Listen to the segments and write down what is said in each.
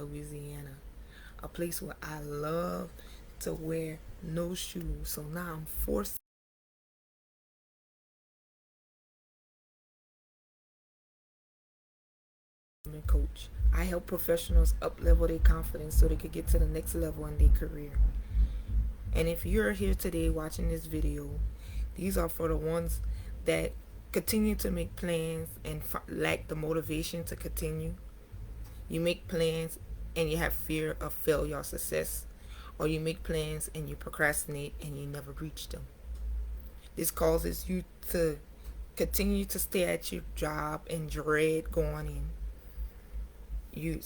Louisiana, a place where I love to wear no shoes. So now I'm forced coach. I help professionals up level their confidence so they could get to the next level in their career. And if you're here today watching this video, these are for the ones that continue to make plans and lack the motivation to continue. You make plans and you have fear of failure or success, or you make plans and you procrastinate and you never reach them. This causes you to continue to stay at your job and dread going in. You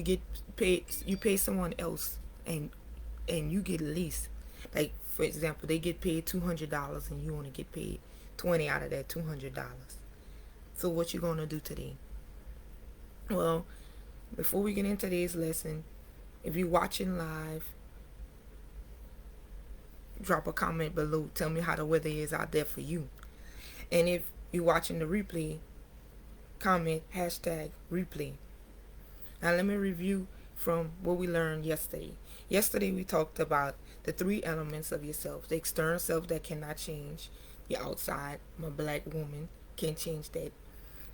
get paid, you pay someone else, and you get least. Like, for example, they get paid $200 and you only get paid 20 out of that $200. So what you gonna do today? Well, before we get into today's lesson, if you're watching live, drop a comment below. Tell me how the weather is out there for you. And if you're watching the replay, comment #replay. Now let me review from what we learned yesterday. Yesterday we talked about the 3 elements of yourself. The external self that cannot change. Your outside, my black woman, can't change that.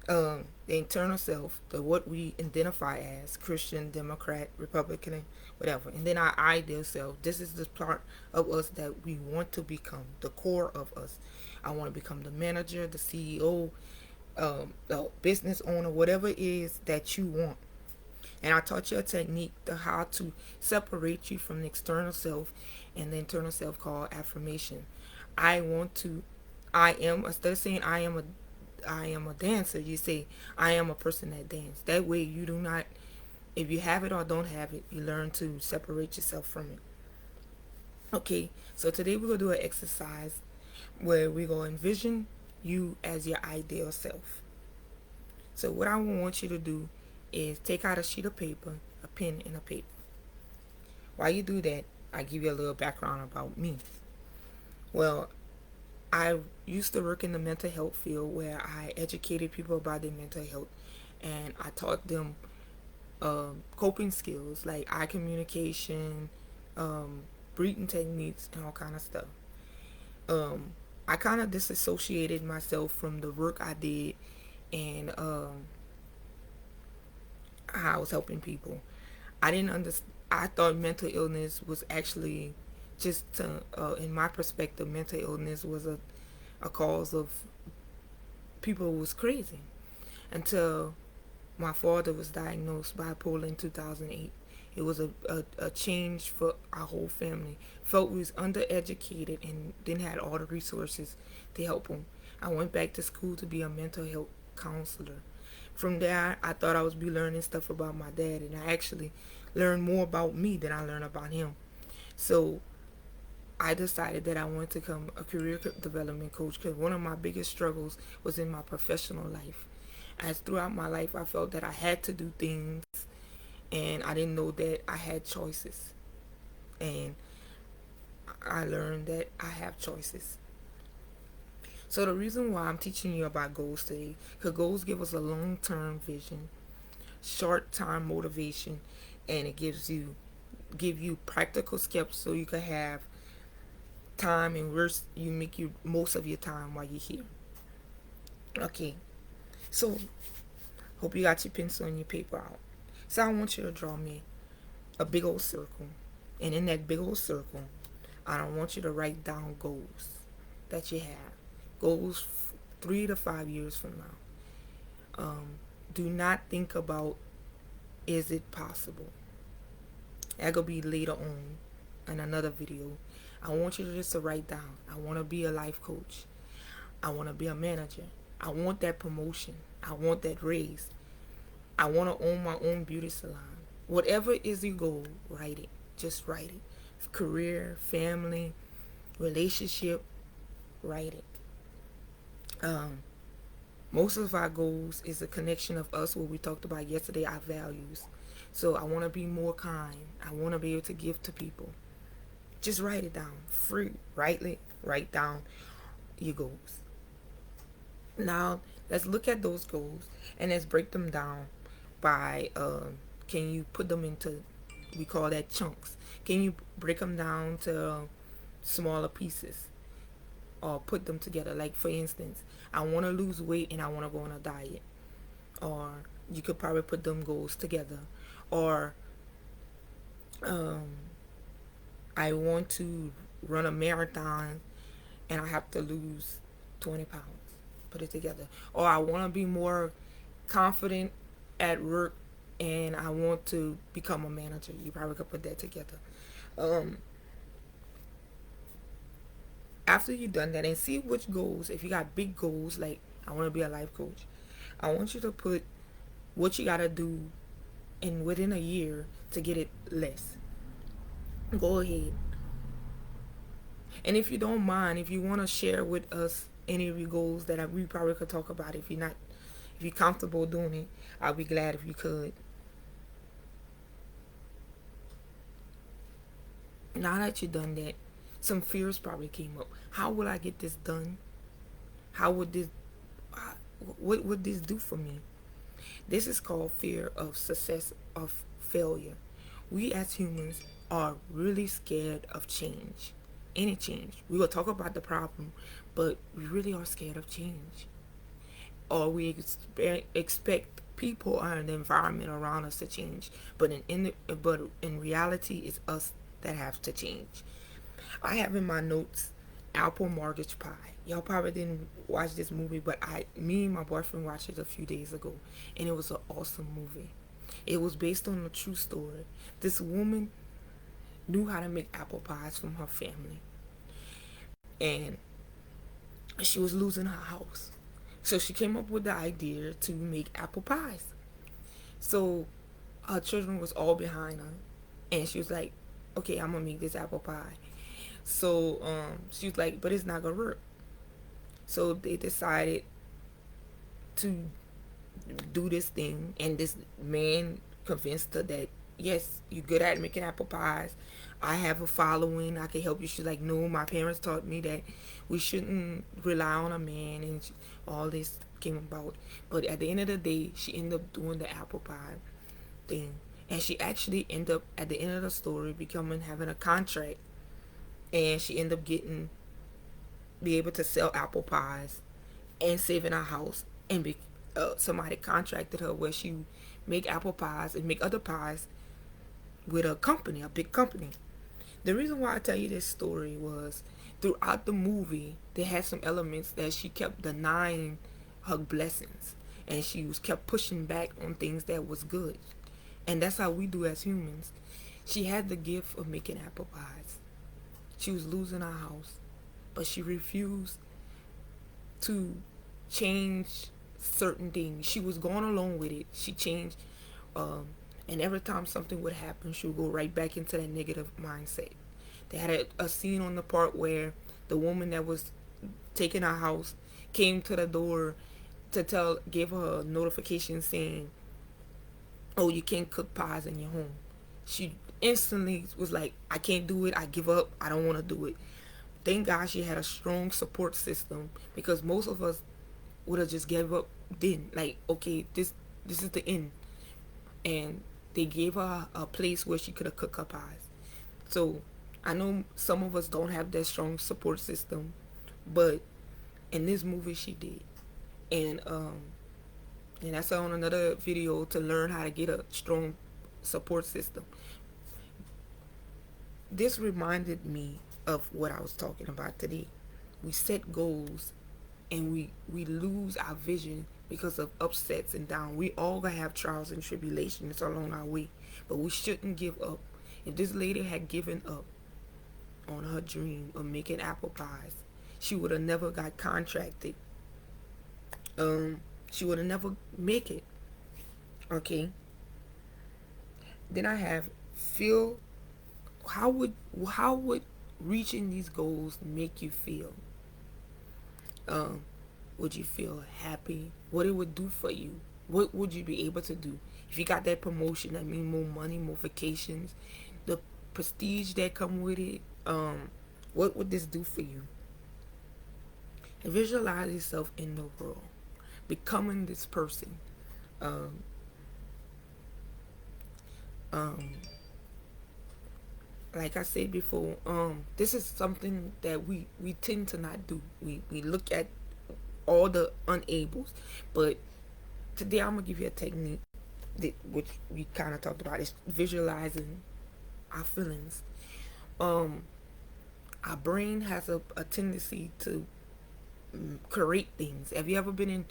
The internal self, the what we identify as, Christian, Democrat, Republican, whatever. And then our ideal self. This is the part of us that we want to become, the core of us. I want to become the manager, the CEO, the business owner, whatever it is that you want. And I taught you a technique to how to separate you from the external self and the internal self called affirmation. I am, instead of saying I am a dancer, you say I am a person that dances. That way you do not, if you have it or don't have it, you learn to separate yourself from it. Okay, so today we're going to do an exercise where we're going to envision you as your ideal self. So what I want you to do is take out a sheet of paper, a pen, and a paper. While you do that, I give you a little background about me. Well, I used to work in the mental health field where I educated people about their mental health, and I taught them coping skills like eye communication, breathing techniques, and all kind of stuff. I kind of disassociated myself from the work I did and how I was helping people. I didn't understand. I thought mental illness was actually just in my perspective, mental illness was a cause of people who was crazy, until my father was diagnosed bipolar in 2008. It was a change for our whole family. Felt we was undereducated and didn't have all the resources to help him. I went back to school to be a mental health counselor. From there, I thought I was be learning stuff about my dad, and I actually learned more about me than I learned about him. So I decided that I wanted to become a career development coach, because one of my biggest struggles was in my professional life. As throughout my life, I felt that I had to do things, and I didn't know that I had choices. And I learned that I have choices. So the reason why I'm teaching you about goals today, because goals give us a long-term vision, short-term motivation, and it give you practical steps so you can have time and you make you most of your time while you're here. Okay, so hope you got your pencil and your paper out. So I want you to draw me a big old circle, and in that big old circle, I don't want you to write down goals that you have. Goals 3 to 5 years from now. Do not think about, is it possible? That will be later on in another video. I want you to just write down, I want to be a life coach. I want to be a manager. I want that promotion. I want that raise. I want to own my own beauty salon. Whatever is your goal, write it. Just write it. Career, family, relationship, write it. Most of our goals is a connection of us, what we talked about yesterday, our values. So I want to be more kind. I want to be able to give to people. Just write it down. Write down your goals. Now let's look at those goals and let's break them down by can you put them into, we call that chunks. Can you break them down to smaller pieces or put them together? Like, for instance, I want to lose weight and I want to go on a diet. Or you could probably put them goals together. Or um, I want to run a marathon and I have to lose 20 pounds. Put it together. Or I want to be more confident at work and I want to become a manager. You probably could put that together. Um, After you've done that, and see which goals, if you got big goals, like I want to be a life coach, I want you to put what you got to do and within a year to get it less. Go ahead. And if you don't mind, if you want to share with us any of your goals that we probably could talk about, if you're comfortable doing it, I'll be glad if you could. Now that you've done that, some fears probably came up. How will I get this done? How would this, what would this do for me? This is called fear of success, of failure. We as humans are really scared of change. Any change. We will talk about the problem, but we really are scared of change. Or we expect people or the environment around us to change, but in reality, it's us that have to change. I have in my notes Apple Mortgage Pie. Y'all probably didn't watch this movie, but me and my boyfriend watched it a few days ago, and it was an awesome movie. It was based on a true story. This woman knew how to make apple pies from her family, and she was losing her house. So she came up with the idea to make apple pies. So her children was all behind her, and she was like, "Okay, I'm gonna make this apple pie." So she was like, "But it's not gonna work." So they decided to do this thing, and this man convinced her that yes, you're good at making apple pies. I have a following. I can help you. She's like, "No, my parents taught me that we shouldn't rely on a man," and all this came about. But at the end of the day, she ended up doing the apple pie thing, and she actually ended up at the end of the story having a contract, and she ended up be able to sell apple pies and saving her house, and somebody contracted her where she make apple pies and make other pies with a company, a big company. The reason why I tell you this story was throughout the movie they had some elements that she kept denying her blessings, and she was kept pushing back on things that was good. And that's how we do as humans. She had the gift of making apple pies. She was losing her house, but she refused to change certain things. She was going along with it. She changed, and every time something would happen, she would go right back into that negative mindset. They had a scene on the part where the woman that was taking her house came to the door to give her a notification saying, "Oh, you can't cook pies in your home." She instantly was like, "I can't do it. I give up. I don't want to do it." Thank God she had a strong support system, because most of us would have just gave up then. Like, okay, this is the end. And they gave her a place where she could have cooked her pies. So I know some of us don't have that strong support system, but in this movie she did. And that's on another video to learn how to get a strong support system. This reminded me of what I was talking about today. We set goals and we lose our vision because of upsets and down. We all gonna have trials and tribulations along our way, but we shouldn't give up. If this lady had given up on her dream of making apple pies, she would have never got contracted. She would have never make it. Okay. Then I have feel. How would reaching these goals make you feel? Um, would you feel happy? What it would do for you? What would you be able to do if you got that promotion? I mean, more money, more vacations, the prestige that come with it. What would this do for you? Visualize yourself in the world, becoming this person. Um, Um, like I said before, this is something that we tend to not do. We look at all the unables, but today I'm gonna give you a technique that which we kind of talked about is visualizing our feelings. Um, our brain has a tendency to create things. Have you ever been in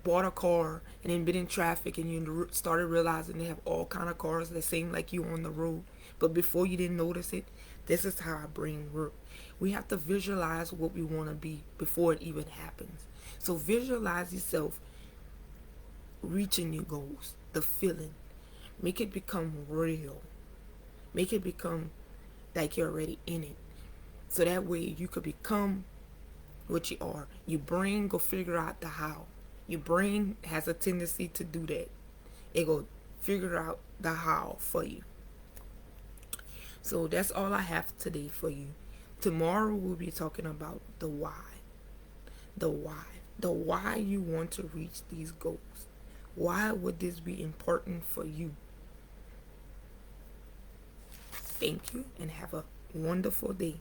bought a car and then been in traffic and you started realizing they have all kind of cars that seem like you on the road, but before you didn't notice it? This is how our brain works. We have to visualize what we want to be before it even happens. So visualize yourself reaching your goals, the feeling. Make it become real. Make it become like you're already in it. So that way you could become what you are. Your brain go figure out the how. Your brain has a tendency to do that. It go figure out the how for you. So that's all I have today for you. Tomorrow we'll be talking about the why. The why. The why you want to reach these goals. Why would this be important for you? Thank you and have a wonderful day.